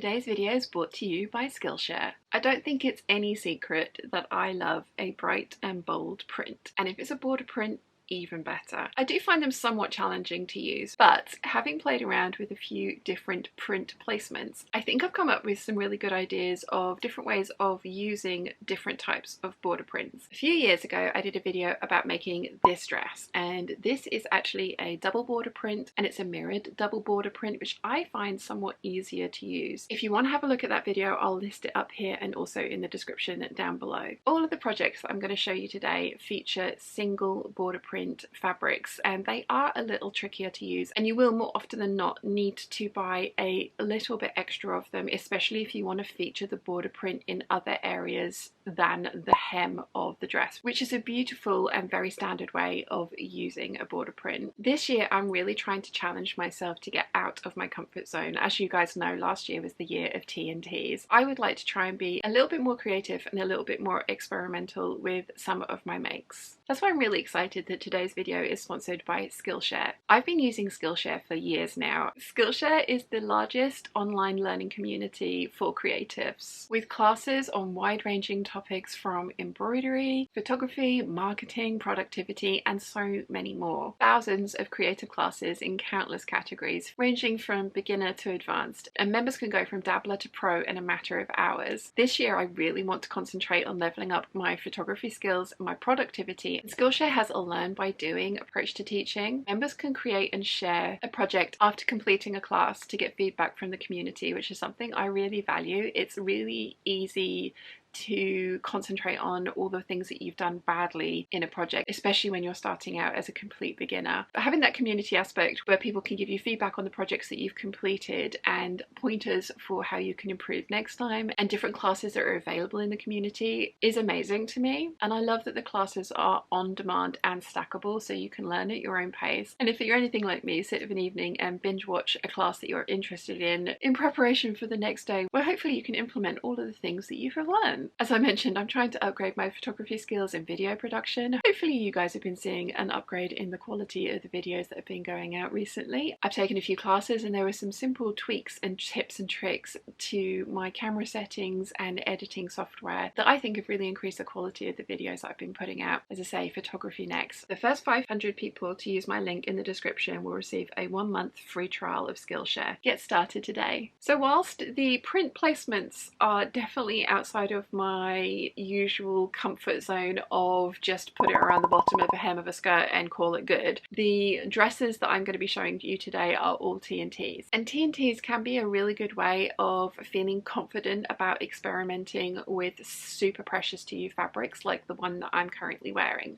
Today's video is brought to you by Skillshare. I don't think it's any secret that I love a bright and bold print, and if it's a border print, even better. I do find them somewhat challenging to use, but having played around with a few different print placements, I think I've come up with some really good ideas of different ways of using different types of border prints. A few years ago I did a video about making this dress, and this is actually a double border print, and it's a mirrored double border print, which I find somewhat easier to use. If you want to have a look at that video, I'll list it up here and also in the description down below. All of the projects that I'm going to show you today feature single border print fabrics, and they are a little trickier to use, and you will more often than not need to buy a little bit extra of them, especially if you want to feature the border print in other areas than the hem of the dress, which is a beautiful and very standard way of using a border print. This year I'm really trying to challenge myself to get out of my comfort zone. As you guys know, last year was the year of T&Ts. I would like to try and be a little bit more creative and a little bit more experimental with some of my makes. That's why I'm really excited that today's video is sponsored by Skillshare. I've been using Skillshare for years now. Skillshare is the largest online learning community for creatives, with classes on wide-ranging topics from embroidery, photography, marketing, productivity, and so many more. Thousands of creative classes in countless categories, ranging from beginner to advanced, and members can go from dabbler to pro in a matter of hours. This year I really want to concentrate on leveling up my photography skills and my productivity. Skillshare has a learn by doing approach to teaching. Members can create and share a project after completing a class to get feedback from the community, which is something I really value. It's really easy to concentrate on all the things that you've done badly in a project, especially when you're starting out as a complete beginner. But having that community aspect where people can give you feedback on the projects that you've completed and pointers for how you can improve next time, and different classes that are available in the community, is amazing to me. And I love that the classes are on demand and stackable, so you can learn at your own pace. And if you're anything like me, sit of an evening and binge watch a class that you're interested in preparation for the next day, where hopefully you can implement all of the things that you've learned. As I mentioned, I'm trying to upgrade my photography skills in video production. Hopefully you guys have been seeing an upgrade in the quality of the videos that have been going out recently. I've taken a few classes and there were some simple tweaks and tips and tricks to my camera settings and editing software that I think have really increased the quality of the videos I've been putting out. As I say, photography next. The first 500 people to use my link in the description will receive a 1-month free trial of Skillshare. Get started today. So whilst the print placements are definitely outside of my usual comfort zone of just put it around the bottom of a hem of a skirt and call it good, the dresses that I'm going to be showing you today are all T&Ts. And T&Ts can be a really good way of feeling confident about experimenting with super precious to you fabrics like the one that I'm currently wearing.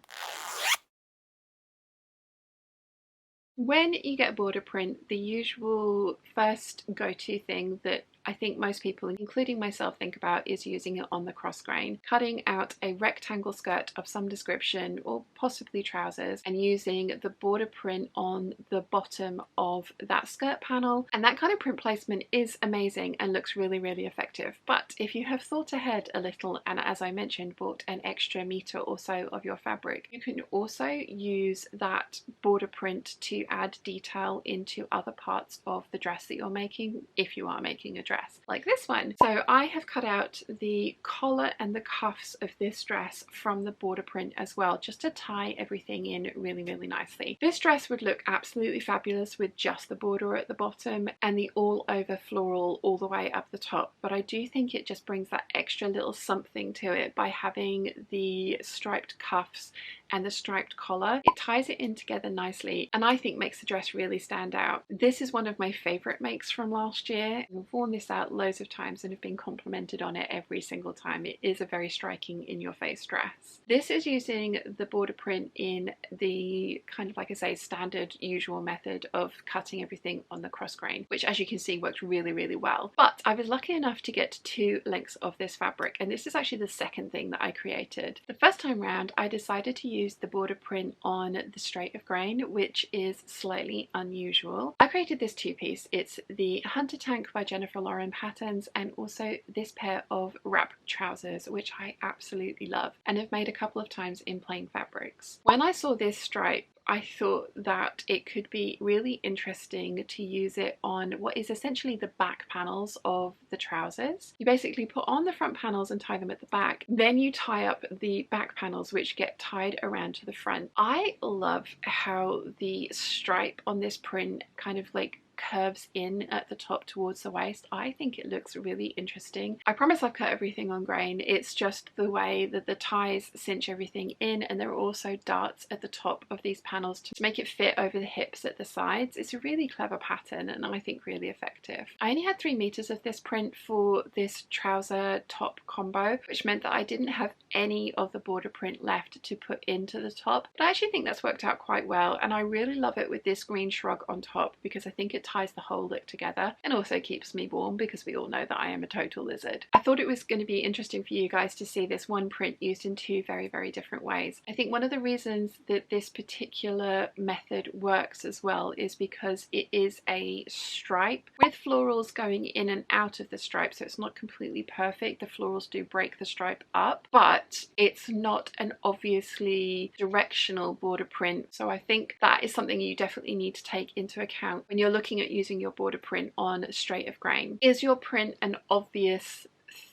When you get a border print, the usual first go-to thing that I think most people, including myself, think about is using it on the cross grain, cutting out a rectangle skirt of some description or possibly trousers and using the border print on the bottom of that skirt panel. And that kind of print placement is amazing and looks really, really effective. But if you have thought ahead a little and, as I mentioned, bought an extra meter or so of your fabric, you can also use that border print to add detail into other parts of the dress that you're making, if you are making a dress like this one. So I have cut out the collar and the cuffs of this dress from the border print as well, just to tie everything in really, really nicely. This dress would look absolutely fabulous with just the border at the bottom and the all over floral all the way up the top, but I do think it just brings that extra little something to it by having the striped cuffs and the striped collar. It ties it in together nicely and I think makes the dress really stand out. This is one of my favorite makes from last year. I've worn this out loads of times and have been complimented on it every single time. It is a very striking in-your-face dress. This is using the border print in the kind of, like I say, standard usual method of cutting everything on the cross grain, which as you can see works really, really well. But I was lucky enough to get 2 lengths of this fabric, and this is actually the second thing that I created. The first time round I decided to use the border print on the straight of grain, which is slightly unusual. I created this 2-piece. It's the Hunter Tank by Jennifer Lauren Patterns and also this pair of wrap trousers, which I absolutely love and have made a couple of times in plain fabrics. When I saw this stripe I thought that it could be really interesting to use it on what is essentially the back panels of the trousers. You basically put on the front panels and tie them at the back, then you tie up the back panels which get tied around to the front. I love how the stripe on this print kind of like curves in at the top towards the waist. I think it looks really interesting. I promise I've cut everything on grain. It's just the way that the ties cinch everything in, and there are also darts at the top of these panels to make it fit over the hips at the sides. It's a really clever pattern and I think really effective. I only had 3 meters of this print for this trouser top combo, which meant that I didn't have any of the border print left to put into the top, but I actually think that's worked out quite well, and I really love it with this green shrug on top because I think it ties the whole look together and also keeps me warm because we all know that I am a total lizard. I thought it was going to be interesting for you guys to see this one print used in 2 very, very different ways. I think one of the reasons that this particular method works as well is because it is a stripe with florals going in and out of the stripe, so it's not completely perfect. The florals do break the stripe up, but it's not an obviously directional border print, so I think that is something you definitely need to take into account when you're looking at using your border print on straight of grain. Is your print an obvious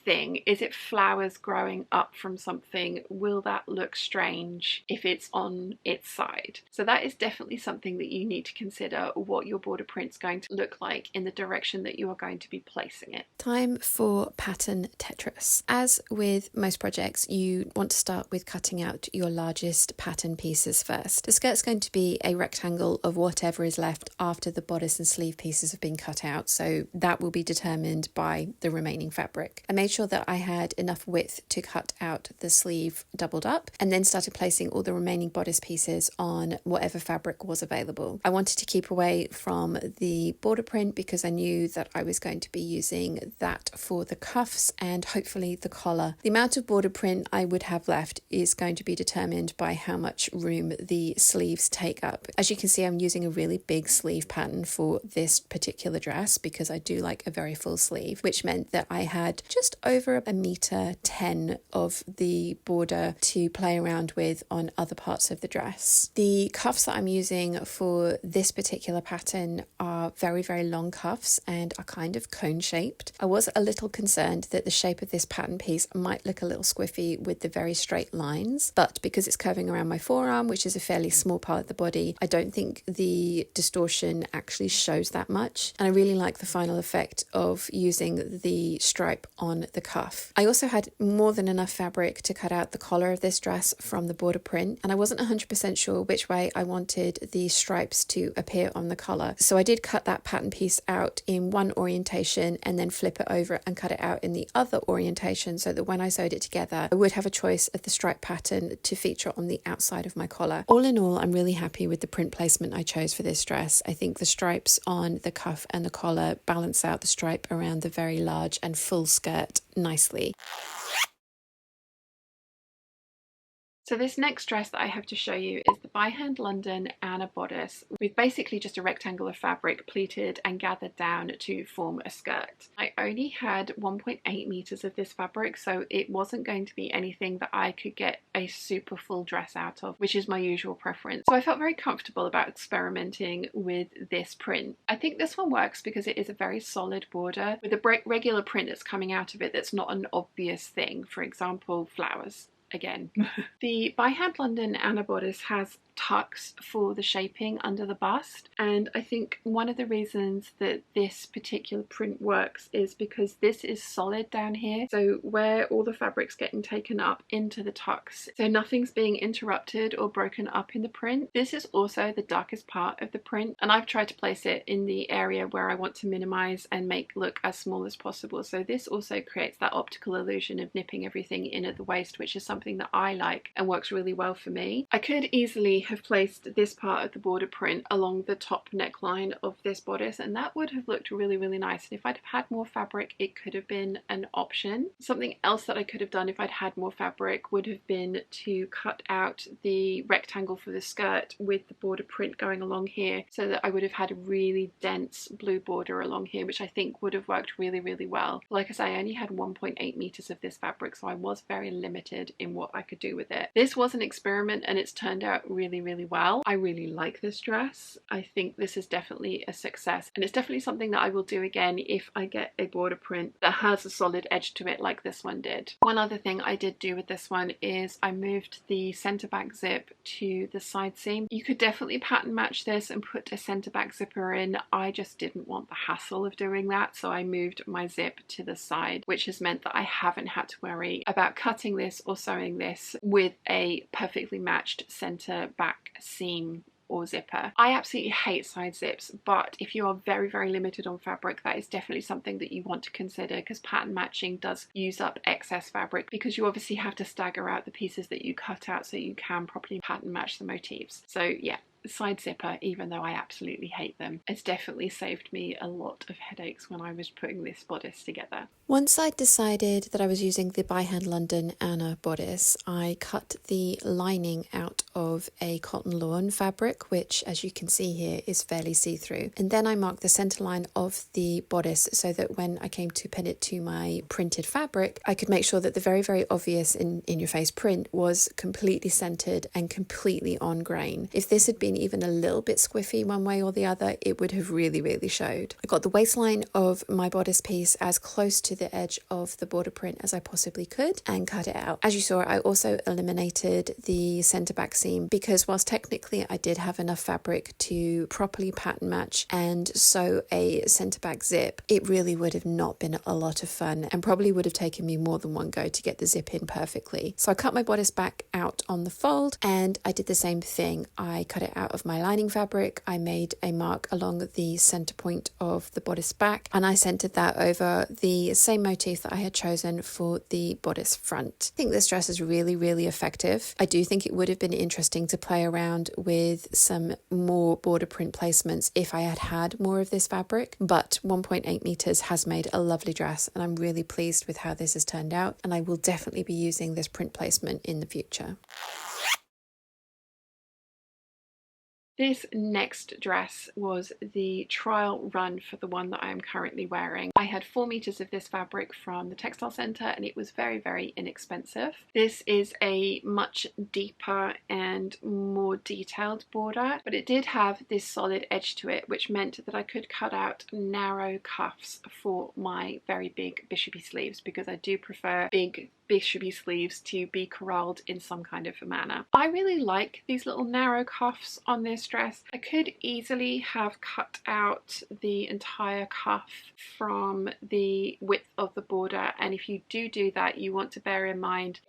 thing? Is it flowers growing up from something? Will that look strange if it's on its side? So that is definitely something that you need to consider, what your border print's going to look like in the direction that you are going to be placing it. Time for pattern Tetris. As with most projects, you want to start with cutting out your largest pattern pieces first. The skirt's going to be a rectangle of whatever is left after the bodice and sleeve pieces have been cut out, so that will be determined by the remaining fabric. I made sure that I had enough width to cut out the sleeve doubled up, and then started placing all the remaining bodice pieces on whatever fabric was available. I wanted to keep away from the border print because I knew that I was going to be using that for the cuffs and hopefully the collar. The amount of border print I would have left is going to be determined by how much room the sleeves take up. As you can see, I'm using a really big sleeve pattern for this particular dress because I do like a very full sleeve, which meant that I had just over 1.10 meters of the border to play around with on other parts of the dress. The cuffs that I'm using for this particular pattern are very, very long cuffs and are kind of cone shaped. I was a little concerned that the shape of this pattern piece might look a little squiffy with the very straight lines, but because it's curving around my forearm, which is a fairly small part of the body, I don't think the distortion actually shows that much, and I really like the final effect of using the stripe on the cuff. I also had more than enough fabric to cut out the collar of this dress from the border print, and I wasn't 100% sure which way I wanted the stripes to appear on the collar, so I did cut that pattern piece out in one orientation and then flip it over and cut it out in the other orientation, so that when I sewed it together I would have a choice of the stripe pattern to feature on the outside of my collar. All in all, I'm really happy with the print placement I chose for this dress. I think the stripes on the cuff and the collar balance out the stripe around the very large and full skirt nicely. So this next dress that I have to show you is the by hand London Anna bodice with basically just a rectangle of fabric pleated and gathered down to form a skirt. I only had 1.8 meters of this fabric, so it wasn't going to be anything that I could get a super full dress out of, which is my usual preference. So I felt very comfortable about experimenting with this print. I think this one works because it is a very solid border with a regular print that's coming out of it that's not an obvious thing. For example, flowers. Again. The by hand London Anna bodice has tucks for the shaping under the bust, and I think one of the reasons that this particular print works is because this is solid down here, so where all the fabric's getting taken up into the tucks, so nothing's being interrupted or broken up in the print. This is also the darkest part of the print, and I've tried to place it in the area where I want to minimize and make look as small as possible, so this also creates that optical illusion of nipping everything in at the waist, which is something that I like and works really well for me. I could easily have placed this part of the border print along the top neckline of this bodice, and that would have looked really, really nice. And if I'd have had more fabric, it could have been an option. Something else that I could have done if I'd had more fabric would have been to cut out the rectangle for the skirt with the border print going along here, so that I would have had a really dense blue border along here, which I think would have worked really, really well. Like I say, I only had 1.8 meters of this fabric, so I was very limited in what I could do with it. This was an experiment and it's turned out really, really well. I really like this dress. I think this is definitely a success, and it's definitely something that I will do again if I get a border print that has a solid edge to it like this one did. One other thing I did do with this one is I moved the center back zip to the side seam. You could definitely pattern match this and put a center back zipper in. I just didn't want the hassle of doing that, so I moved my zip to the side, which has meant that I haven't had to worry about cutting this or sewing this with a perfectly matched center back seam or zipper. I absolutely hate side zips, but if you are very limited on fabric, that is definitely something that you want to consider, because pattern matching does use up excess fabric, because you obviously have to stagger out the pieces that you cut out so you can properly pattern match the motifs. So yeah, side zipper, even though I absolutely hate them, it's definitely saved me a lot of headaches when I was putting this bodice together. Once I decided that I was using the By Hand London Anna bodice, I cut the lining out of a cotton lawn fabric, which as you can see here is fairly see-through. And then I marked the center line of the bodice so that when I came to pin it to my printed fabric, I could make sure that the very obvious in-your-face print was completely centered and completely on grain. If this had been even a little bit squiffy one way or the other, it would have really showed. I got the waistline of my bodice piece as close to the edge of the border print as I possibly could and cut it out. As you saw, I also eliminated the center back seam, because whilst technically I did have enough fabric to properly pattern match and sew a center back zip, it really would have not been a lot of fun and probably would have taken me more than one go to get the zip in perfectly. So I cut my bodice back out on the fold, and I did the same thing. I cut it out of my lining fabric. I made a mark along the center point of the bodice back, and I centered that over the same motif that I had chosen for the bodice front. I think this dress is really effective. I do think it would have been interesting to play around with some more border print placements if I had had more of this fabric, but 1.8 meters has made a lovely dress, and I'm really pleased with how this has turned out, and I will definitely be using this print placement in the future. This next dress was the trial run for the one that I am currently wearing. I had 4 meters of this fabric from the textile centre, and it was very inexpensive. This is a much deeper and more detailed border, but it did have this solid edge to it, which meant that I could cut out narrow cuffs for my very big bishopy sleeves, because I do prefer big bishopy sleeves to be corralled in some kind of a manner. I really like these little narrow cuffs on this dress. I could easily have cut out the entire cuff from the width of the border, and if you do that, you want to bear in mind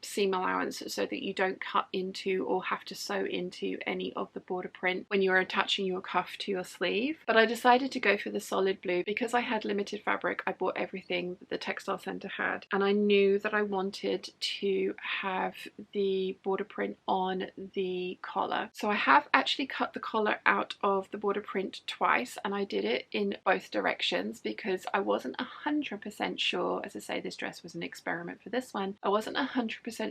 seam allowance so that you don't cut into or have to sew into any of the border print when you're attaching your cuff to your sleeve. But I decided to go for the solid blue because I had limited fabric. I bought everything that the textile centre had, and I knew that I wanted to have the border print on the collar. So I have actually cut the collar out of the border print twice, and I did it in both directions because I wasn't 100% sure. As I say, this dress was an experiment for this one. I wasn't 100%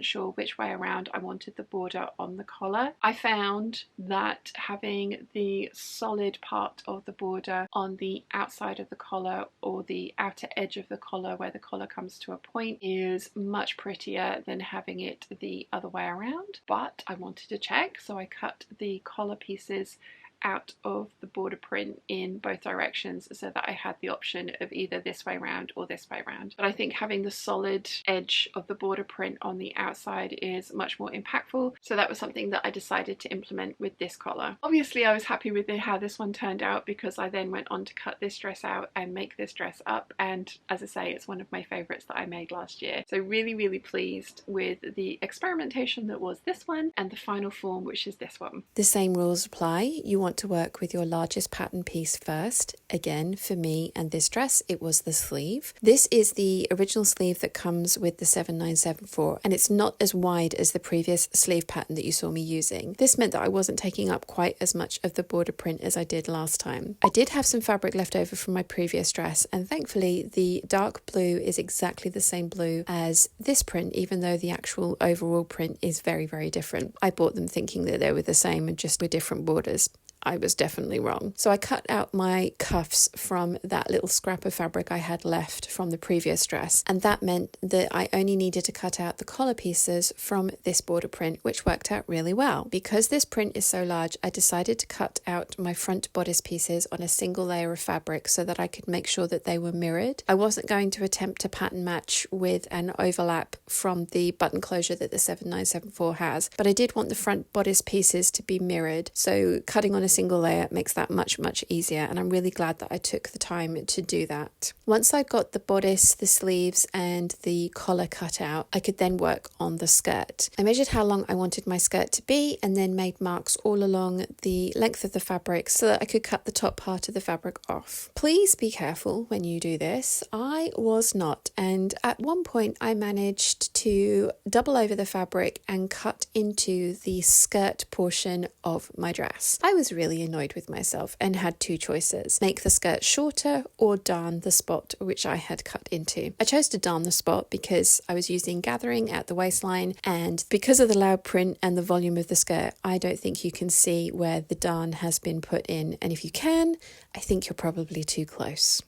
sure which way around I wanted the border on the collar. I found that having the solid part of the border on the outside of the collar, or the outer edge of the collar where the collar comes to a point, is much prettier than having it the other way around. But I wanted to check, so I cut the collar pieces out of the border print in both directions so that I had the option of either this way round or this way round. But I think having the solid edge of the border print on the outside is much more impactful, so that was something that I decided to implement with this collar. Obviously I was happy with how this one turned out, because I then went on to cut this dress out and make this dress up, and as I say, it's one of my favourites that I made last year. So really pleased with the experimentation that was this one and the final form, which is this one. The same rules apply. You want to work with your largest pattern piece first. Again, for me and this dress, it was the sleeve. This is the original sleeve that comes with the 7974, and it's not as wide as the previous sleeve pattern that you saw me using. This meant that I wasn't taking up quite as much of the border print as I did last time. I did have some fabric left over from my previous dress, and thankfully the dark blue is exactly the same blue as this print, even though the actual overall print is very different. I bought them thinking that they were the same and just with different borders. I was definitely wrong. So I cut out my cuffs from that little scrap of fabric I had left from the previous dress, and that meant that I only needed to cut out the collar pieces from this border print, which worked out really well. Because this print is so large, I decided to cut out my front bodice pieces on a single layer of fabric so that I could make sure that they were mirrored. I wasn't going to attempt to pattern match with an overlap from the button closure that the 7974 has, but I did want the front bodice pieces to be mirrored, so cutting on a single layer makes that much easier, and I'm really glad that I took the time to do that. Once I got the bodice, the sleeves and the collar cut out, I could then work on the skirt. I measured how long I wanted my skirt to be and then made marks all along the length of the fabric so that I could cut the top part of the fabric off. Please be careful when you do this. I was not, and at one point I managed to double over the fabric and cut into the skirt portion of my dress. I was really annoyed with myself and had two choices: make the skirt shorter or darn the spot which I had cut into. I chose to darn the spot because I was using gathering at the waistline, and because of the loud print and the volume of the skirt, I don't think you can see where the darn has been put in, and if you can, I think you're probably too close.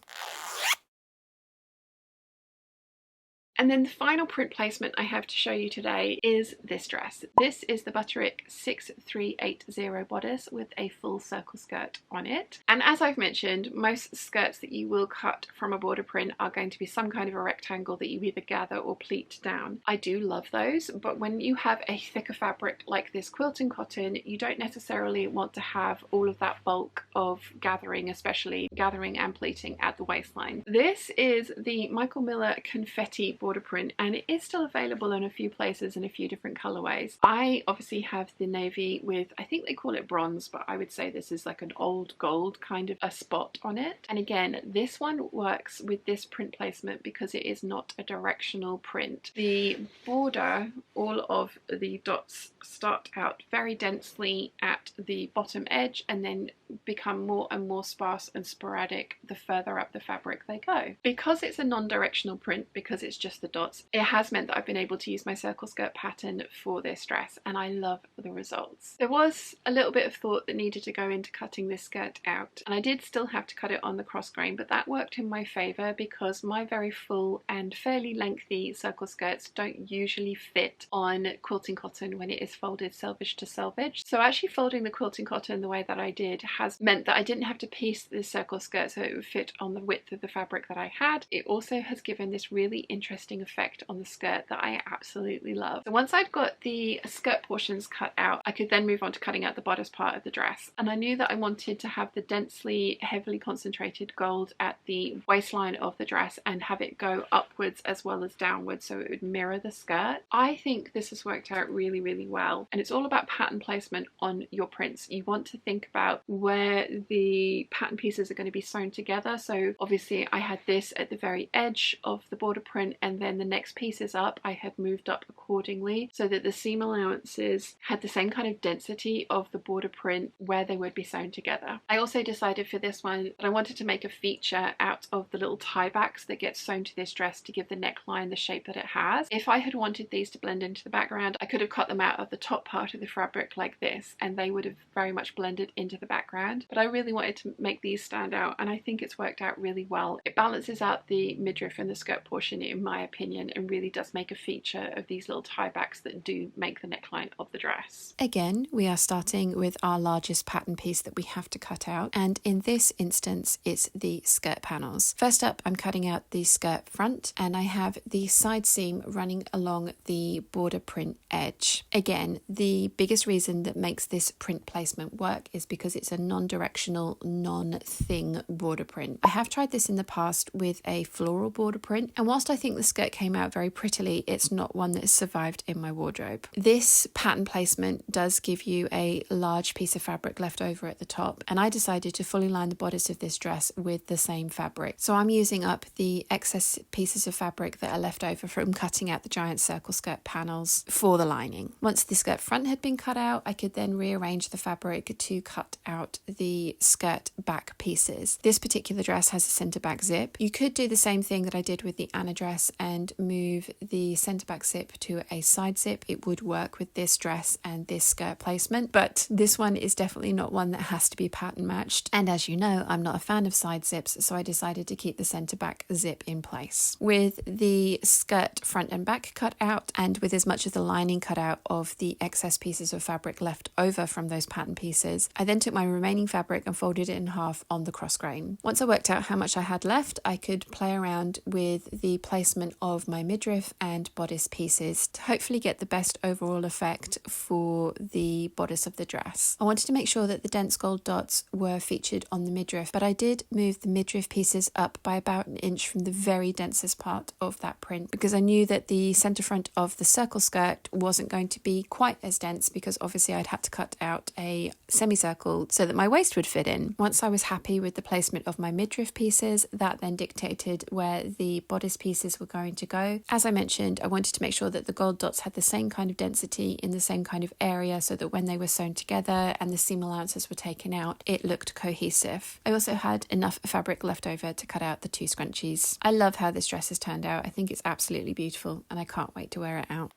And then the final print placement I have to show you today is this dress. This is the Butterick 6380 bodice with a full circle skirt on it. And as I've mentioned, most skirts that you will cut from a border print are going to be some kind of a rectangle that you either gather or pleat down. I do love those, but when you have a thicker fabric like this quilting cotton, you don't necessarily want to have all of that bulk of gathering, especially gathering and pleating at the waistline. This is the Micheal Miller Confetti Border print, and it is still available in a few places in a few different colorways. I obviously have the navy with, I think they call it bronze, but I would say this is like an old gold kind of a spot on it. And again, this one works with this print placement because it is not a directional print. The border, all of the dots start out very densely at the bottom edge and then become more and more sparse and sporadic the further up the fabric they go. Because it's a non-directional print, because it's just the dots, it has meant that I've been able to use my circle skirt pattern for this dress, and I love the results. There was a little bit of thought that needed to go into cutting this skirt out, and I did still have to cut it on the cross grain, but that worked in my favour because my very full and fairly lengthy circle skirts don't usually fit on quilting cotton when it is folded selvage to selvage. So actually folding the quilting cotton the way that I did has meant that I didn't have to piece this circle skirt so it would fit on the width of the fabric that I had. It also has given this really interesting effect on the skirt that I absolutely love. So once I'd got the skirt portions cut out, I could then move on to cutting out the bodice part of the dress. And I knew that I wanted to have the densely, heavily concentrated gold at the waistline of the dress and have it go upwards as well as downwards so it would mirror the skirt. I think this has worked out really, really well. And it's all about pattern placement on your prints. You want to think about where the pattern pieces are going to be sewn together. So obviously I had this at the very edge of the border print, and then the next pieces up I had moved up accordingly so that the seam allowances had the same kind of density of the border print where they would be sewn together. I also decided for this one that I wanted to make a feature out of the little tie backs that get sewn to this dress to give the neckline the shape that it has. If I had wanted these to blend into the background, I could have cut them out of the top part of the fabric like this, and they would have very much blended into the background. But I really wanted to make these stand out, and I think it's worked out really well. It balances out the midriff and the skirt portion in my opinion, and really does make a feature of these little tie backs that do make the neckline of the dress. Again, we are starting with our largest pattern piece that we have to cut out, and in this instance it's the skirt panels. First up, I'm cutting out the skirt front, and I have the side seam running along the border print edge. Again, the biggest reason that makes this print placement work is because it's a non-directional, non-thing border print. I have tried this in the past with a floral border print, and whilst I think the skirt came out very prettily, it's not one that has survived in my wardrobe. This pattern placement does give you a large piece of fabric left over at the top, and I decided to fully line the bodice of this dress with the same fabric. So I'm using up the excess pieces of fabric that are left over from cutting out the giant circle skirt panels for the lining. Once the skirt front had been cut out, I could then rearrange the fabric to cut out out the skirt back pieces. This particular dress has a centre back zip. You could do the same thing that I did with the Anna dress and move the centre back zip to a side zip. It would work with this dress and this skirt placement, but this one is definitely not one that has to be pattern matched. And as you know, I'm not a fan of side zips, so I decided to keep the centre back zip in place. With the skirt front and back cut out, and with as much of the lining cut out of the excess pieces of fabric left over from those pattern pieces, I then took my remaining fabric and folded it in half on the cross grain. Once I worked out how much I had left, I could play around with the placement of my midriff and bodice pieces to hopefully get the best overall effect for the bodice of the dress. I wanted to make sure that the dense gold dots were featured on the midriff, but I did move the midriff pieces up by about an inch from the very densest part of that print because I knew that the centre front of the circle skirt wasn't going to be quite as dense because obviously I'd had to cut out a semicircle so that my waist would fit in. Once I was happy with the placement of my midriff pieces, that then dictated where the bodice pieces were going to go. As I mentioned, I wanted to make sure that the gold dots had the same kind of density in the same kind of area so that when they were sewn together and the seam allowances were taken out, it looked cohesive. I also had enough fabric left over to cut out the two scrunchies. I love how this dress has turned out. I think it's absolutely beautiful and I can't wait to wear it out.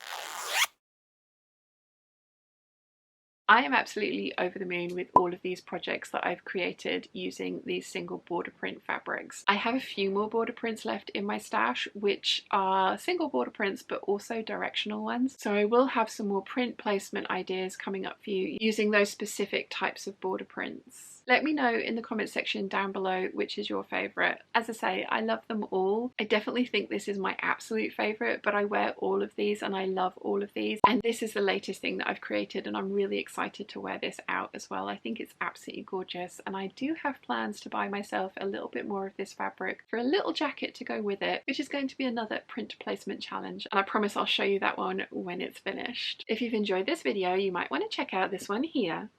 I am absolutely over the moon with all of these projects that I've created using these single border print fabrics. I have a few more border prints left in my stash, which are single border prints but also directional ones. So I will have some more print placement ideas coming up for you using those specific types of border prints. Let me know in the comment section down below which is your favourite. As I say, I love them all. I definitely think this is my absolute favourite, but I wear all of these and I love all of these. And this is the latest thing that I've created and I'm really excited to wear this out as well. I think it's absolutely gorgeous and I do have plans to buy myself a little bit more of this fabric for a little jacket to go with it, which is going to be another print placement challenge. And I promise I'll show you that one when it's finished. If you've enjoyed this video, you might want to check out this one here.